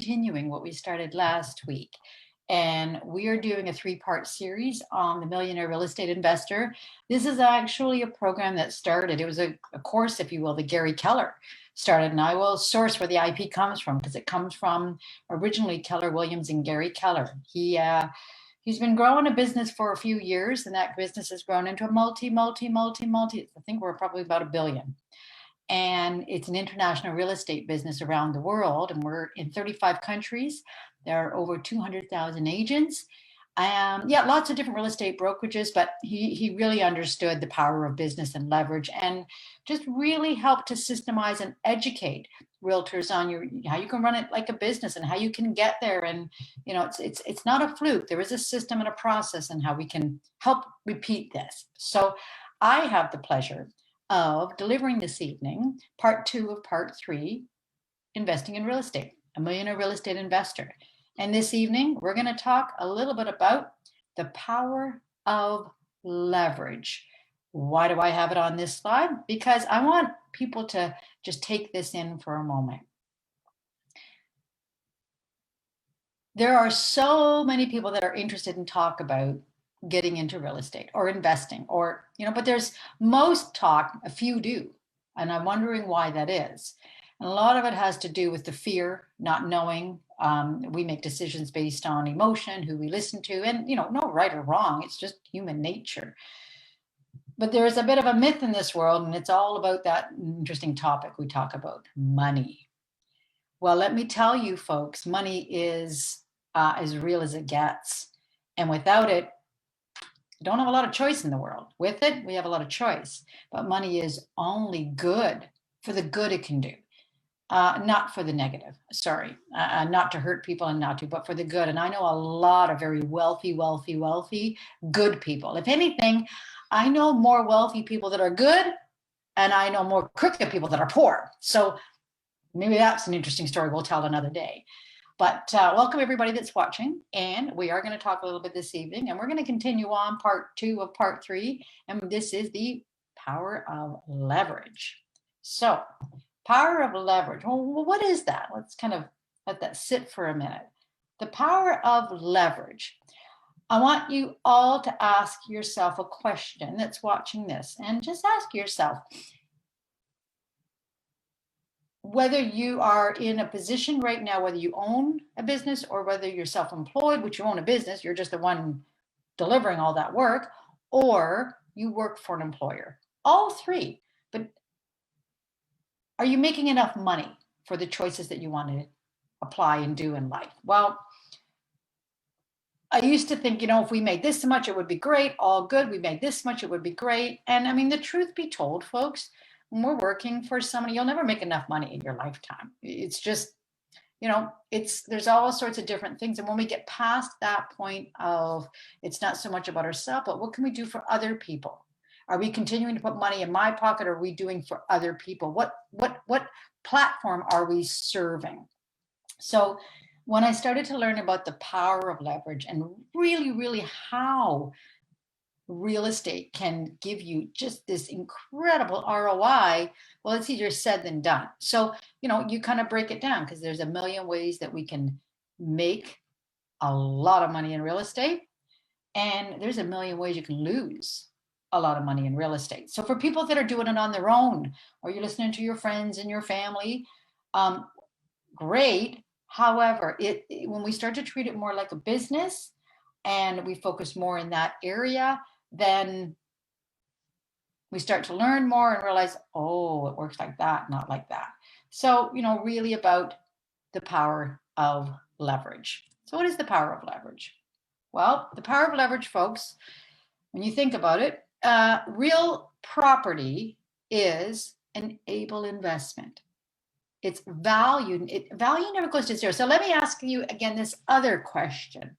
continuing what we started last week. And we are doing a 3-part series on the Millionaire Real Estate Investor. This is actually a program that started, it was a course, if you will, that Gary Keller started. And I will source where the IP comes from, because it comes from originally Keller Williams and Gary Keller. He's been growing a business for a few years, and that business has grown into a multi. I think we're probably about $1 billion. And it's an international real estate business around the world. And we're in 35 countries. There are over 200,000 agents. Lots of different real estate brokerages, but he really understood the power of business and leverage, and just really helped to systemize and educate realtors on how you can run it like a business and how you can get there. And it's not a fluke. There is a system and a process, and how we can help repeat this. So I have the pleasure of delivering this evening part 2 of part 3, investing in real estate, a millionaire real estate investor. And this evening, we're going to talk a little bit about the power of leverage. Why do I have it on this slide? Because I want people to just take this in for a moment. There are so many people that are interested in talk about getting into real estate or investing, or, but there's most talk, a few do. And I'm wondering why that is. And a lot of it has to do with the fear, not knowing. We make decisions based on emotion, who we listen to, and, no right or wrong. It's just human nature. But there is a bit of a myth in this world, and it's all about that interesting topic we talk about, money. Well, let me tell you, folks, money is as real as it gets. And without it, don't have a lot of choice in the world. With it, we have a lot of choice, but money is only good for the good it can do, not for the negative. Sorry, not to hurt people and but for the good. And I know a lot of very wealthy, good people. If anything, I know more wealthy people that are good, and I know more crooked people that are poor. So maybe that's an interesting story we'll tell another day. But welcome everybody that's watching, and we are going to talk a little bit this evening, and we're going to continue on part 2 of part 3, and this is the power of leverage. So, power of leverage. Well, what is that? Let's kind of let that sit for a minute. The power of leverage. I want you all to ask yourself a question that's watching this, and just ask yourself, whether you are in a position right now, whether you own a business or whether you're self-employed, which you own a business, you're just the one delivering all that work, or you work for an employer. All three. But are you making enough money for the choices that you want to apply and do in life? Well, I used to think, if we made this much, it would be great. All good. We made this much, it would be great. And I mean, the truth be told, folks, when we're working for somebody, you'll never make enough money in your lifetime. It's just, there's all sorts of different things. And when we get past that point of, it's not so much about ourselves, but what can we do for other people? Are we continuing to put money in my pocket? Or are we doing for other people? What platform are we serving? So when I started to learn about the power of leverage and really how real estate can give you just this incredible ROI, well, it's easier said than done. So, you kind of break it down, because there's a million ways that we can make a lot of money in real estate. And there's a million ways you can lose a lot of money in real estate. So for people that are doing it on their own, or you're listening to your friends and your family, great. However, when we start to treat it more like a business and we focus more in that area, then we start to learn more and realize, oh, it works like that, not like that. So, really about the power of leverage. So what is the power of leverage? Well, the power of leverage, folks, when you think about it, real property is an able investment. It's value. Value never goes to zero. So let me ask you again this other question.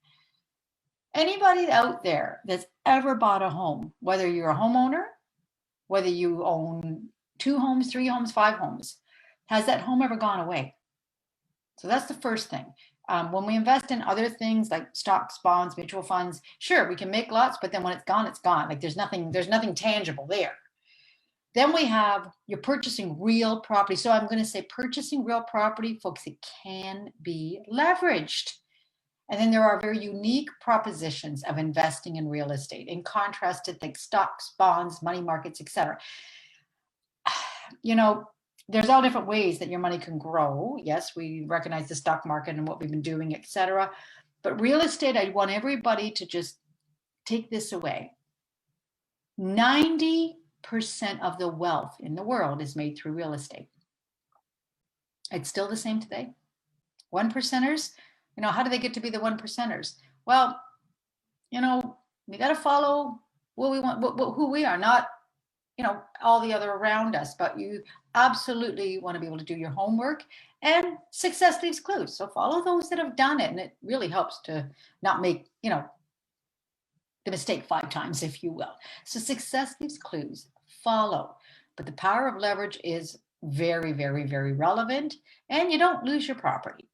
Anybody out there that's ever bought a home, whether you're a homeowner, whether you own 2 homes, 3 homes, 5 homes, has that home ever gone away? So that's the first thing. When we invest in other things like stocks, bonds, mutual funds, sure, we can make lots, but then when it's gone, it's gone. Like there's nothing tangible there. Then we have you're purchasing real property. So I'm going to say purchasing real property, folks, it can be leveraged. And then there are very unique propositions of investing in real estate in contrast to like stocks, bonds, money markets, etc. You know, there's all different ways that your money can grow. Yes, we recognize the stock market and what we've been doing, etc. But real estate, I want everybody to just take this away. 90% of the wealth in the world is made through real estate. It's still the same today. One percenters, how do they get to be the one percenters? Well, we got to follow what we want, who we are, not, all the other around us, but you absolutely want to be able to do your homework, and success leaves clues. So follow those that have done it. And it really helps to not make, the mistake 5 times, if you will. So success leaves clues, follow. But the power of leverage is very, very, very relevant, and you don't lose your property.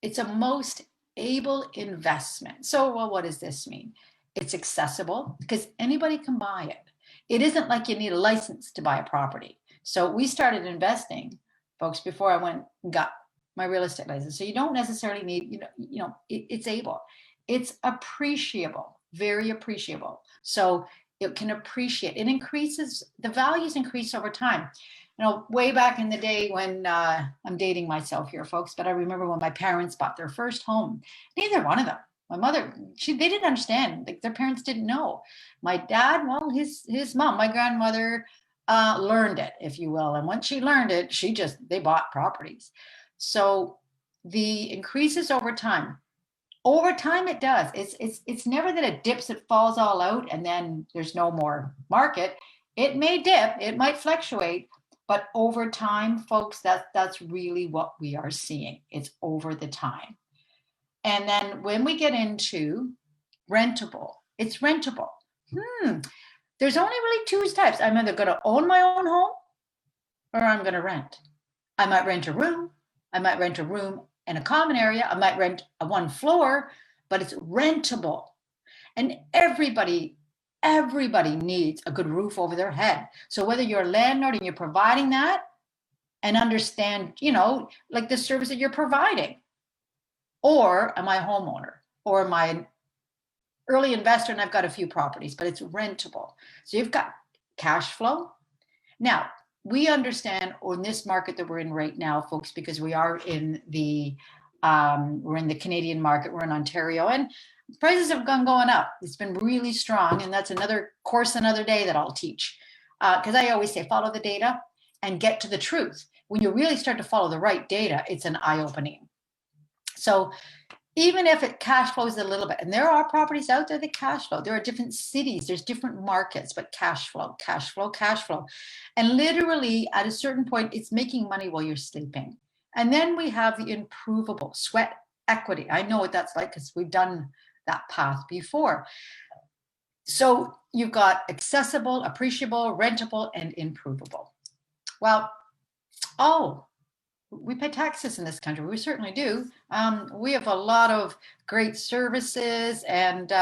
It's a most able investment. So, well, what does this mean? It's accessible because anybody can buy it. It isn't like you need a license to buy a property. So we started investing, folks, before I went and got my real estate license. So you don't necessarily need, it's able. It's appreciable, very appreciable. So it can appreciate. It increases, the values increase over time. Way back in the day when I'm dating myself here, folks, but I remember when my parents bought their first home, neither one of them. My mother, they didn't understand. Like their parents didn't know. My dad, well, his mom, my grandmother, learned it, if you will. And once she learned it, they bought properties. So the increases over time. Over time, it does. It's never that it dips, it falls all out, and then there's no more market. It may dip, it might fluctuate, but over time, folks, that's really what we are seeing. It's over the time. And then when we get into rentable, it's rentable. There's only really 2 types. I'm either going to own my own home or I'm going to rent. I might rent a room. I might rent a room in a common area. I might rent a 1 floor, but it's rentable. And everybody needs a good roof over their head. So whether you're a landlord and you're providing that, and understand, like the service that you're providing, or am I a homeowner, or am I an early investor and I've got a few properties, but it's rentable. So you've got cash flow. Now, we understand in this market that we're in right now, folks, because we are in we're in the Canadian market, we're in Ontario, and prices have going up. It's been really strong, and that's another course another day that I'll teach. Because I always say, follow the data and get to the truth. When you really start to follow the right data, it's an eye-opening. So even if it cash flows a little bit, and there are properties out there that cash flow, there are different cities, there's different markets, but cash flow. And literally at a certain point, it's making money while you're sleeping. And then we have the improvable sweat equity. I know what that's like because we've done that path before. So you've got accessible, appreciable, rentable, and improvable. Well, we pay taxes in this country. We certainly do. We have a lot of great services, and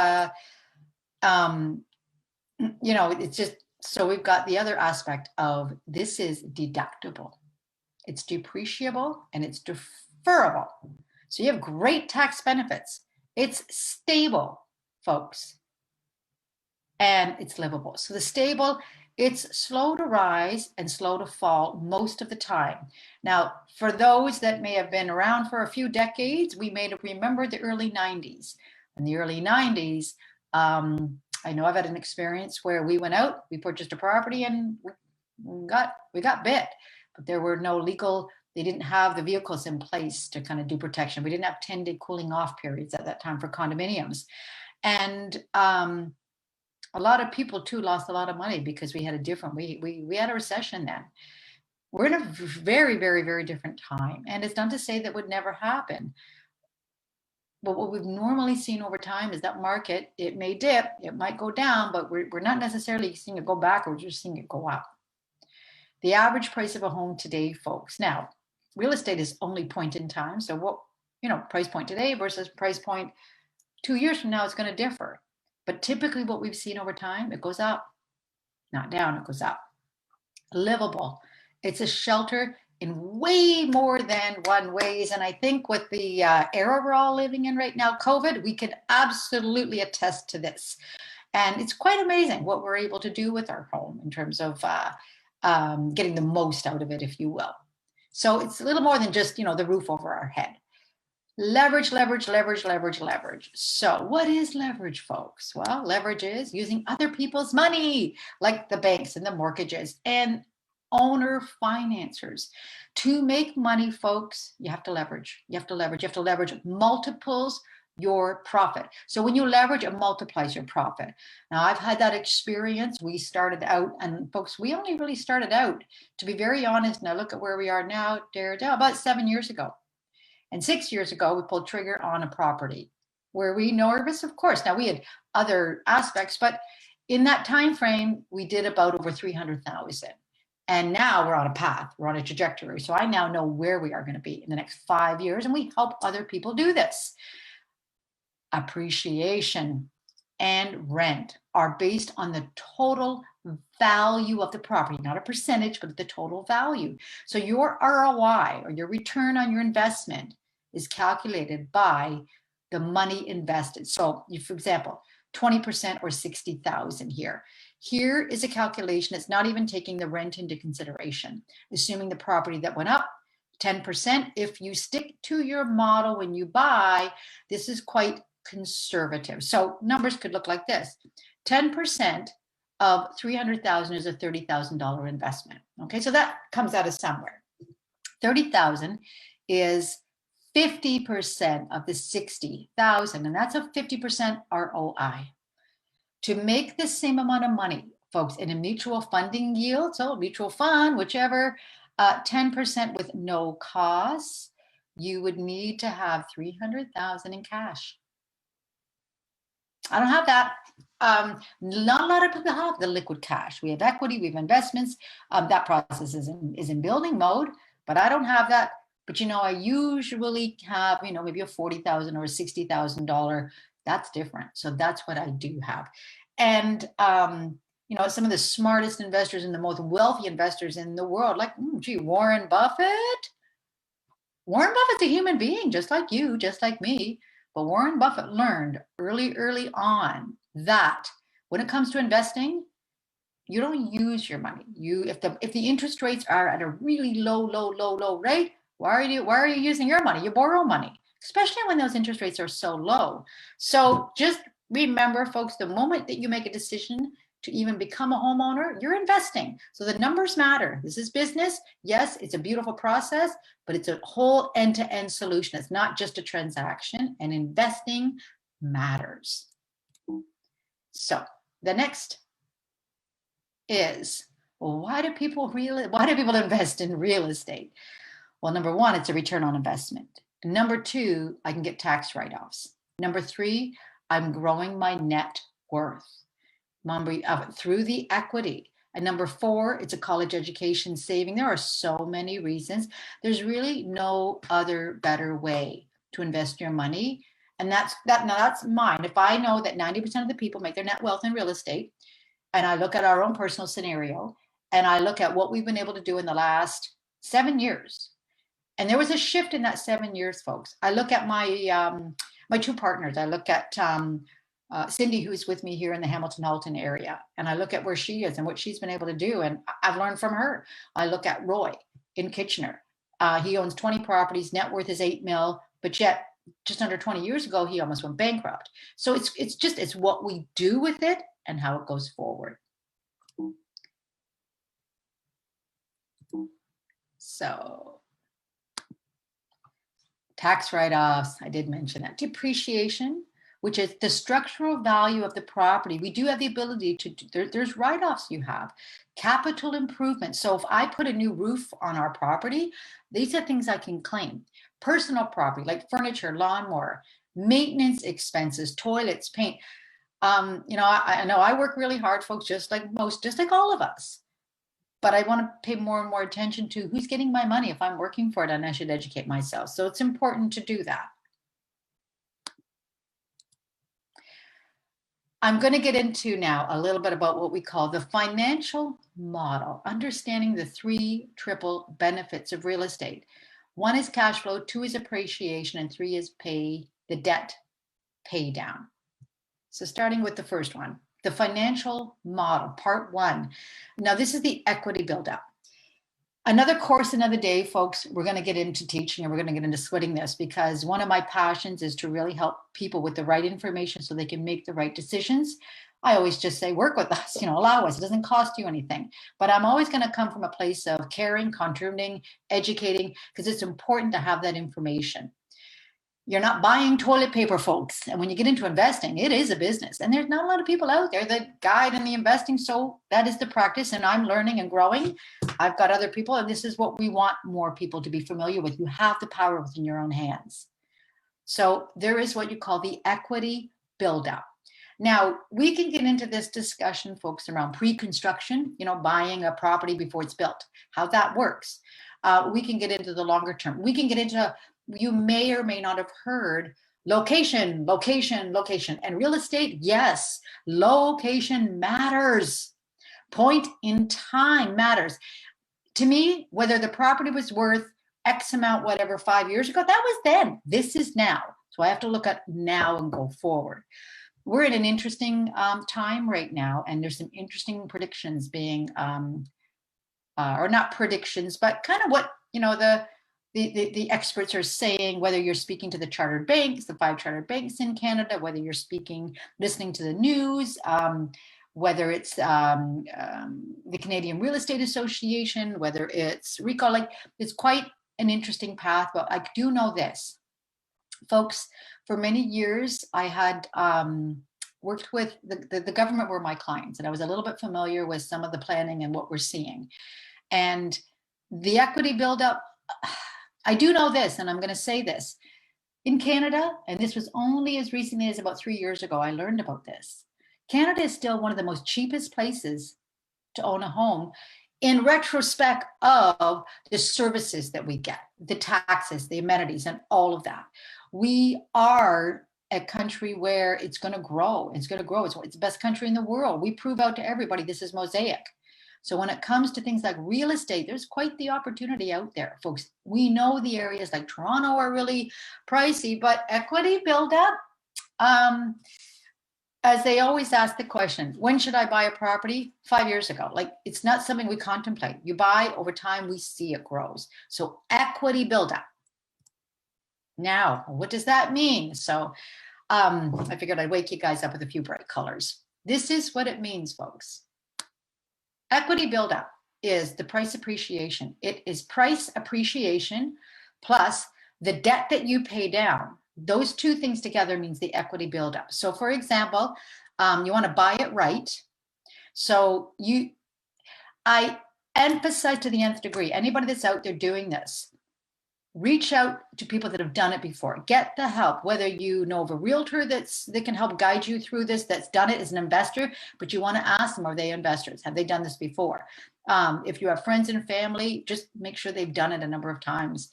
it's just, so we've got the other aspect of this is deductible. It's depreciable and it's deferrable. So you have great tax benefits. It's stable, folks, and it's livable. So the stable, it's slow to rise and slow to fall most of the time. Now, for those that may have been around for a few decades, we may remember the early 90s. In the early 90s, I know I've had an experience where we went out, we purchased a property, and we got bit. But there were no legal, they didn't have the vehicles in place to kind of do protection. We didn't have 10-day cooling off periods at that time for condominiums. And a lot of people too lost a lot of money because we had we had a recession then. We're in a very, very, very different time. And it's not to say that would never happen. But what we've normally seen over time is that market, it may dip, it might go down, but we're not necessarily seeing it go back, we're just seeing it go up. The average price of a home today, folks. Now, real estate is only point in time. So what, price point today versus price point 2 years from now is going to differ. But typically what we've seen over time, it goes up. not down, it goes up. Livable. It's a shelter in way more than one ways. And I think with the era we're all living in right now, COVID, we can absolutely attest to this. And it's quite amazing what we're able to do with our home in terms of getting the most out of it, if you will. So it's a little more than just, the roof over our head. Leverage, leverage, leverage, leverage, leverage. So what is leverage, folks? Well, leverage is using other people's money, like the banks and the mortgages and owner financiers. To make money, folks, you have to leverage. You have to leverage. You have to leverage multiples your profit. So when you leverage, it multiplies your profit. Now, I've had that experience. We started out, and folks, we only really started out, to be very honest, now look at where we are now, about 7 years ago. And 6 years ago, we pulled trigger on a property. Were we nervous? Of course. Now, we had other aspects, but in that time frame, we did about over 300,000. And now we're on a path, we're on a trajectory. So I now know where we are going to be in the next 5 years, and we help other people do this. Appreciation and rent are based on the total value of the property, not a percentage, but the total value. So your ROI, or your return on your investment, is calculated by the money invested. So for example, 20% or 60,000 here. Here is a calculation that's not even taking the rent into consideration, assuming the property that went up 10%. If you stick to your model when you buy, this is quite conservative. So numbers could look like this. 10% of 300,000 is a $30,000 investment. Okay, so that comes out of somewhere. 30,000 is 50% of the 60,000, and that's a 50% ROI. To make the same amount of money, folks, in a mutual funding yield, so mutual fund, whichever, 10% with no costs, you would need to have 300,000 in cash. I don't have that. Not a lot of people have the liquid cash. We have equity, we have investments. That process is in building mode, but I don't have that. But I usually have, maybe a $40,000 or a $60,000. That's different. So that's what I do have. And some of the smartest investors and the most wealthy investors in the world, like Warren Buffett. Warren Buffett's a human being, just like you, just like me. But Warren Buffett learned early on that when it comes to investing, you don't use your money. If the interest rates are at a really low rate, why are you using your money? You borrow money, especially when those interest rates are so low. So just remember, folks, the moment that you make a decision to even become a homeowner, you're investing. So the numbers matter. This is business. Yes, it's a beautiful process, but it's a whole end-to-end solution. It's not just a transaction, and investing matters. So the next is, why do people invest in real estate? Well, number one, it's a return on investment. Number two, I can get tax write-offs. Number three, I'm growing my net worth through the equity. And number four, it's a college education saving. There are so many reasons. There's really no other better way to invest your money. And that's mine. If I know that 90% of the people make their net wealth in real estate, and I look at our own personal scenario, and I look at what we've been able to do in the last 7 years, and there was a shift in that 7 years, folks. I look at my two partners. I look at Cindy, who's with me here in the Hamilton-Halton area, and I look at where she is and what she's been able to do, and I've learned from her. I look at Roy in Kitchener. He owns 20 properties, net worth is $8 million, but yet just under 20 years ago, he almost went bankrupt. So it's what we do with it and how it goes forward. So tax write-offs, I did mention that. Depreciation, which is the structural value of the property. We do have the ability there's write-offs you have. Capital improvement. So if I put a new roof on our property, these are things I can claim. Personal property, like furniture, lawnmower, maintenance expenses, toilets, paint. I know I work really hard, folks, just like all of us. But I want to pay more and more attention to who's getting my money. If I'm working for it, and I should educate myself. So it's important to do that. I'm going to get into now a little bit about what we call the financial model, understanding the three triple benefits of real estate. One is cash flow, two is appreciation, and three is the debt pay down. So starting with the first one, the financial model, part one. Now this is the equity build up. Another course, another day, folks. We're going to get into teaching and we're going to get into splitting this, because one of my passions is to really help people with the right information so they can make the right decisions. I always just say, work with us, allow us. It doesn't cost you anything. But I'm always going to come from a place of caring, contributing, educating, because it's important to have that information. You're not buying toilet paper, folks. And when you get into investing, it is a business. And there's not a lot of people out there that guide in the investing. So that is the practice. And I'm learning and growing. I've got other people, and this is what we want more people to be familiar with. You have the power within your own hands. So there is what you call the equity build-up. Now, we can get into this discussion, folks, around pre-construction, buying a property before it's built, how that works. We can get into the longer term. We can get into, you may or may not have heard, location, location, location. And real estate, yes, location matters. Point in time matters. To me, whether the property was worth X amount, whatever, 5 years ago, that was then. This is now. So I have to look at now and go forward. We're in an interesting time right now, and there's some interesting predictions being, or not predictions, but kind of what, the experts are saying, whether you're speaking to the chartered banks, the 5 chartered banks in Canada, whether you're listening to the news, whether it's the Canadian Real Estate Association, whether it's RECO, it's quite an interesting path. But I do know this, folks, for many years, I had worked with the government were my clients, and I was a little bit familiar with some of the planning and what we're seeing. And the equity buildup, I do know this, and I'm going to say this. In Canada, and this was only as recently as about 3 years ago, I learned about this. Canada is still one of the most cheapest places to own a home in retrospect of the services that we get, the taxes, the amenities, and all of that. We are a country where it's going to grow. It's going to grow. It's the best country in the world. We prove out to everybody this is mosaic. So when it comes to things like real estate, there's quite the opportunity out there, folks. We know the areas like Toronto are really pricey, but equity build up, as they always ask the question, when should I buy a property? 5 years ago. It's not something we contemplate. You buy over time, we see it grows. So equity build up. Now, what does that mean? So I figured I'd wake you guys up with a few bright colors. This is what it means, folks. Equity buildup is the price appreciation. It is price appreciation plus the debt that you pay down. Those two things together means the equity buildup. So for example, you want to buy it right. So I emphasize to the nth degree, anybody that's out there doing this, reach out to people that have done it before. Get the help, whether you know of a realtor that can help guide you through this, that's done it as an investor, but you want to ask them, are they investors? Have they done this before? If you have friends and family, just make sure they've done it a number of times.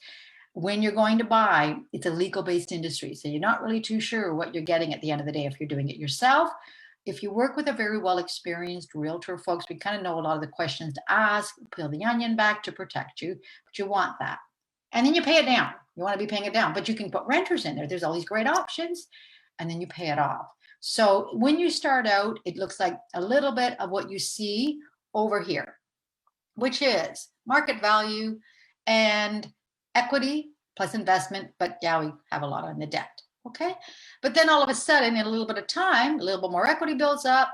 When you're going to buy, it's a legal-based industry, so you're not really too sure what you're getting at the end of the day if you're doing it yourself. If you work with a very well-experienced realtor, folks, we kind of know a lot of the questions to ask, peel the onion back to protect you, but you want that. And then you pay it down. You want to be paying it down, but you can put renters in there. There's all these great options, and then you pay it off. So when you start out, it looks like a little bit of what you see over here, which is market value and equity plus investment, but yeah, we have a lot on the debt, okay? But then all of a sudden, in a little bit of time, a little bit more equity builds up,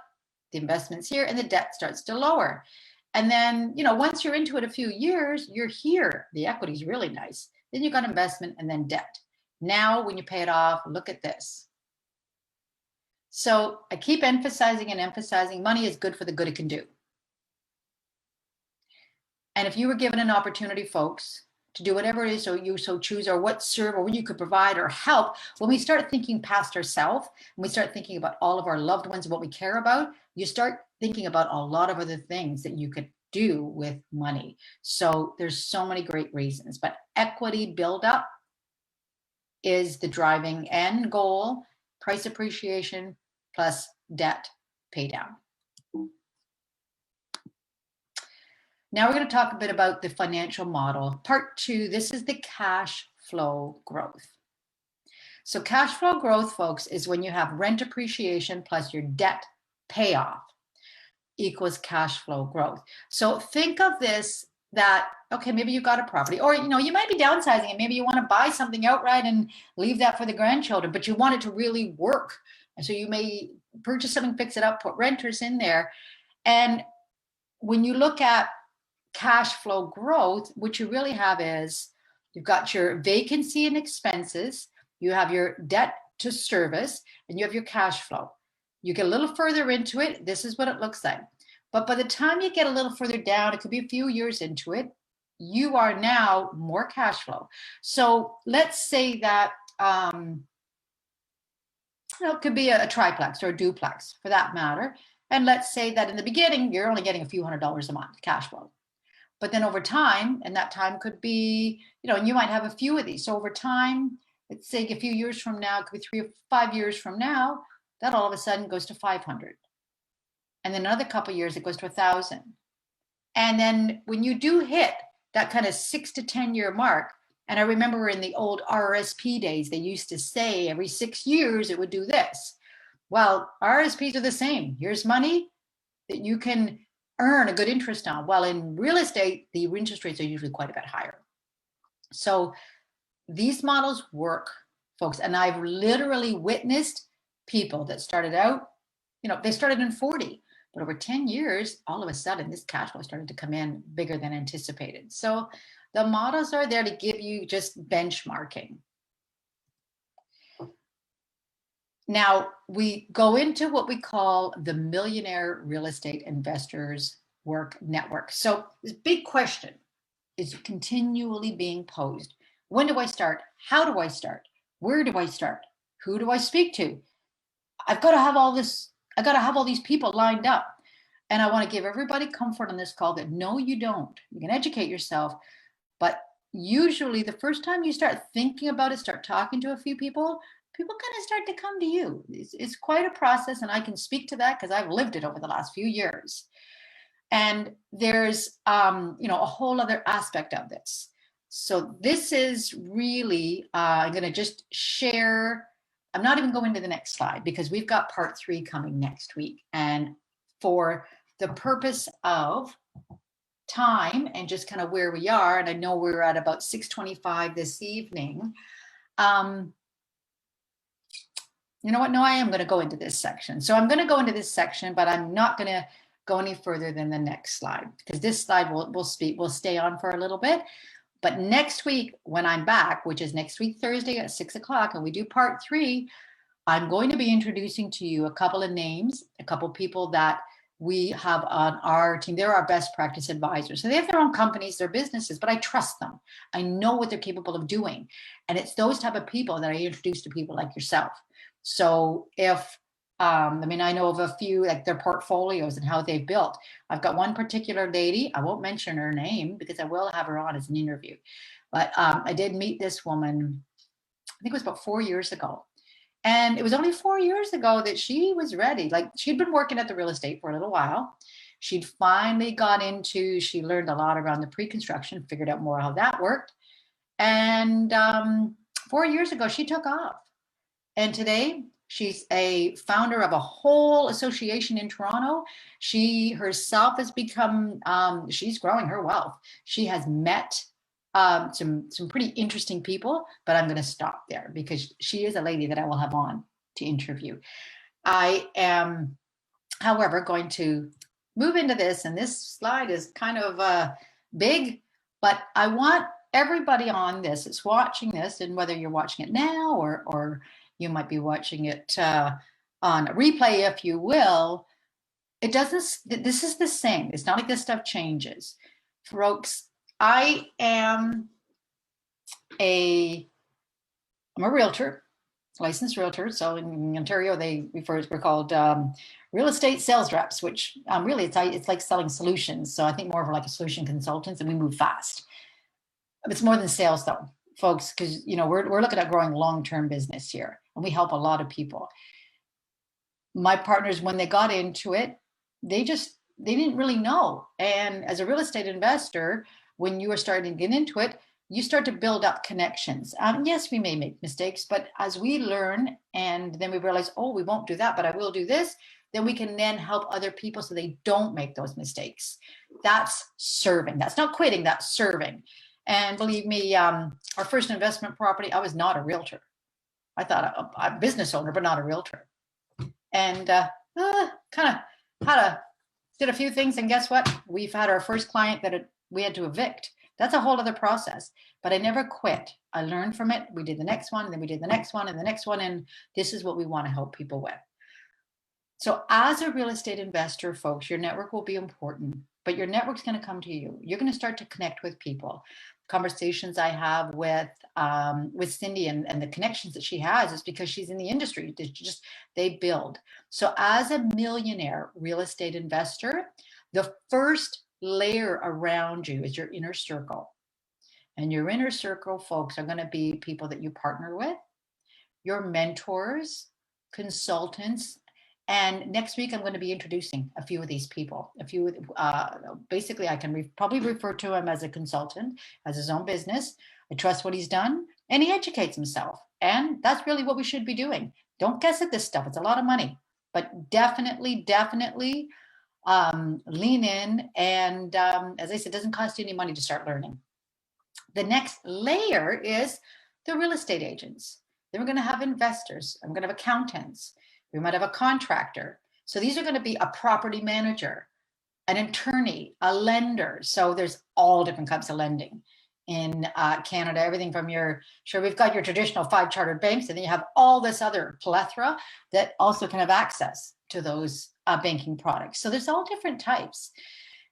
the investment's here, and the debt starts to lower. And then, once you're into it a few years, you're here. The equity is really nice. Then you've got investment and then debt. Now, when you pay it off, look at this. So I keep emphasizing and emphasizing money is good for the good it can do. And if you were given an opportunity, folks, to do whatever it is so you so choose, or what serve, or what you could provide or help, when we start thinking past ourselves, and we start thinking about all of our loved ones and what we care about, you start thinking about a lot of other things that you could do with money. So there's so many great reasons, but equity buildup is the driving end goal, price appreciation plus debt pay down. Now we're going to talk a bit about the financial model. Part 2, this is the cash flow growth. So cash flow growth, folks, is when you have rent appreciation plus your debt payoff equals cash flow growth. So think of this that, okay, maybe you got a property, or you might be downsizing and maybe you want to buy something outright and leave that for the grandchildren, but you want it to really work. And so you may purchase something, fix it up, put renters in there. And when you look at cash flow growth, what you really have is you've got your vacancy and expenses, you have your debt to service, and you have your cash flow. You get a little further into it, this is what it looks like. But by the time you get a little further down, it could be a few years into it, you are now more cash flow. So let's say that it could be a triplex or a duplex for that matter. And let's say that in the beginning, you're only getting a few $100s a month cash flow. But then over time, and that time could be, and you might have a few of these. So over time, let's say a few years from now, it could be 3 or 5 years from now, that all of a sudden goes to 500. And then another couple of years, it goes to 1,000. And then when you do hit that kind of 6 to 10 year mark, and I remember in the old RSP days, they used to say every 6 years it would do this. Well, RSPs are the same. Here's money that you can earn a good interest on. Well, in real estate, the interest rates are usually quite a bit higher. So these models work, folks. And I've literally witnessed people that started out, they started in 40, but over 10 years, all of a sudden, this cash flow started to come in bigger than anticipated. So the models are there to give you just benchmarking. Now, we go into what we call the Millionaire Real Estate Investors Work Network. So this big question is continually being posed. When do I start? How do I start? Where do I start? Who do I speak to? I've got to have all this, I've got to have all these people lined up. And I want to give everybody comfort on this call that no, you don't. You can educate yourself, but usually the first time you start thinking about it, start talking to a few people kind of start to come to you. It's quite a process, and I can speak to that because I've lived it over the last few years. And there's, a whole other aspect of this. So this is really, I'm going to just share. I'm not even going to the next slide because we've got part 3 coming next week. And for the purpose of time and just kind of where we are, and I know we're at about 6:25 this evening. You know what? No, I am going to go into this section. So I'm going to go into this section, but I'm not going to go any further than the next slide because this slide will stay on for a little bit. But next week, when I'm back, which is next week, Thursday at 6 o'clock, and we do part 3, I'm going to be introducing to you a couple of names, a couple of people that we have on our team. They're our best practice advisors. So they have their own companies, their businesses, but I trust them. I know what they're capable of doing. And it's those type of people that I introduce to people like yourself. So if, I know of a few, like their portfolios and how they built. I've got one particular lady, I won't mention her name because I will have her on as an interview. But I did meet this woman, I think it was about 4 years ago. And it was only 4 years ago that she was ready. Like she'd been working at the real estate for a little while. She'd finally she learned a lot around the pre-construction, figured out more how that worked. And 4 years ago, she took off. And today, she's a founder of a whole association in Toronto. She herself has become, she's growing her wealth. She has met some pretty interesting people, but I'm going to stop there because she is a lady that I will have on to interview. I am, however, going to move into this, and this slide is kind of big, but I want everybody on this that's watching this, and whether you're watching it now or you might be watching it on a replay, if you will, this is the same. It's not like this stuff changes. Folks, I'm a realtor, licensed realtor. So in Ontario, we're called real estate sales reps, which really it's like selling solutions. So I think more of like a solution consultants, and we move fast. It's more than sales though, folks, because we're looking at growing long-term business here, and we help a lot of people. my partners, when they got into it, they didn't really know. And as a real estate investor, when you are starting to get into it, you start to build up connections. Yes, we may make mistakes, but as we learn and then we realize, oh, we won't do that, but I will do this, then we can then help other people so they don't make those mistakes. That's serving. That's not quitting, that's serving. And believe me, our first investment property, I was not a realtor. I thought a business owner, but not a realtor. And kind of did a few things. And guess what? We've had our first client that we had to evict. That's a whole other process. But I never quit. I learned from it. We did the next one, and then we did the next one and the next one. And this is what we want to help people with. So as a real estate investor, folks, your network will be important, but your network's going to come to you. You're going to start to connect with people. Conversations I have with Cindy and the connections that she has is because she's in the industry. They build. So as a millionaire real estate investor, the first layer around you is your inner circle. And your inner circle, folks, are going to be people that you partner with, your mentors, consultants. And next week, I'm going to be introducing a few of these people. Basically, I can probably refer to him as a consultant, as his own business. I trust what he's done, and he educates himself. And that's really what we should be doing. Don't guess at this stuff. It's a lot of money, but definitely lean in. And as I said, it doesn't cost you any money to start learning. The next layer is the real estate agents. Then we're going to have investors. I'm going to have accountants. We might have a contractor. So these are going to be a property manager, an attorney, a lender. So there's all different types of lending in Canada, everything from we've got your traditional 5 chartered banks, and then you have all this other plethora that also can have access to those banking products. So there's all different types.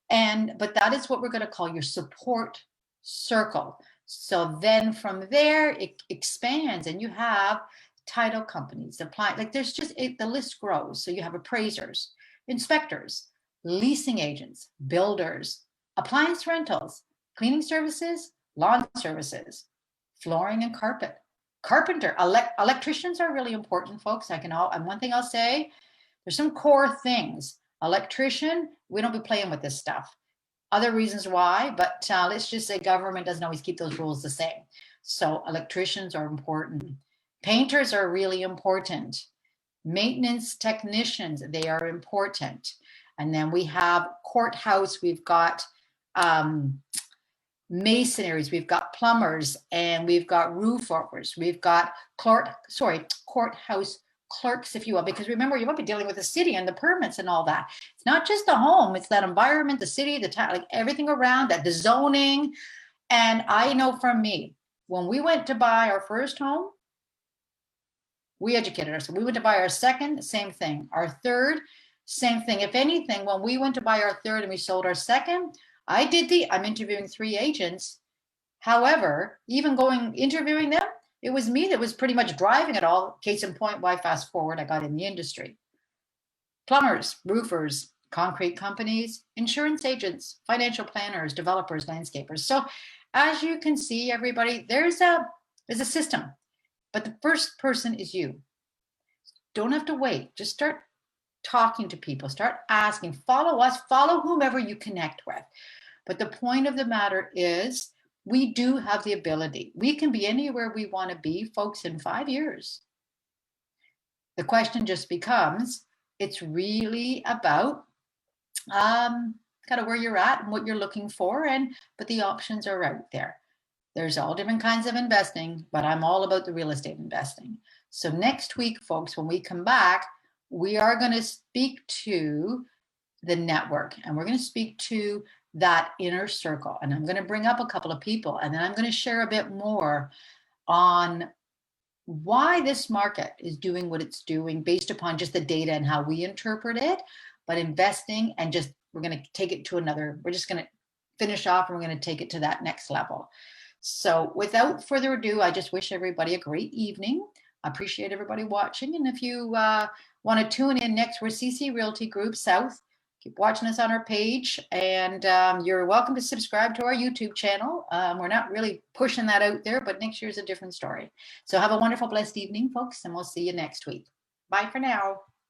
But that is what we're going to call your support circle. So then from there, it expands and you have title companies apply, like there's just the list grows. So you have appraisers, inspectors, leasing agents, builders, appliance rentals, cleaning services, lawn services, flooring and carpet, carpenter, electricians are really important, folks. And one thing I'll say, there's some core things. Electrician, we don't be playing with this stuff. Other reasons why, but let's just say government doesn't always keep those rules the same. So electricians are important. Painters are really important. Maintenance technicians, they are important. And then we have courthouse, we've got masonaries, we've got plumbers, and we've got roofers. We've got courthouse clerks, if you will, because remember, you might be dealing with the city and the permits and all that. It's not just the home, it's that environment, the city, the town, like everything around that, the zoning. And I know from me, when we went to buy our first home, we educated ourselves. We went to buy our second, same thing. Our third, same thing. If anything, when we went to buy our third and we sold our second, I'm interviewing 3 agents. However, even interviewing them, it was me that was pretty much driving it all. Case in point, why fast forward, I got in the industry. Plumbers, roofers, concrete companies, insurance agents, financial planners, developers, landscapers. So as you can see, everybody, there's a system. But the first person is you. Don't have to wait. Just start talking to people, start asking, follow us, follow whomever you connect with. But the point of the matter is we do have the ability. We can be anywhere we want to be, folks, in 5 years. The question just becomes, it's really about kind of where you're at and what you're looking for, but the options are out there. There's all different kinds of investing, but I'm all about the real estate investing. So next week, folks, when we come back, we are going to speak to the network and we're going to speak to that inner circle. And I'm going to bring up a couple of people and then I'm going to share a bit more on why this market is doing what it's doing based upon just the data and how we interpret it, but investing and we're going to take it to we're just going to finish off and we're going to take it to that next level. So without further ado, I just wish everybody a great evening. I appreciate everybody watching. And if you want to tune in next, we're CC Realty Group South. Keep watching us on our page. And you're welcome to subscribe to our YouTube channel. We're not really pushing that out there, but next year's a different story. So have a wonderful, blessed evening, folks, and we'll see you next week. Bye for now.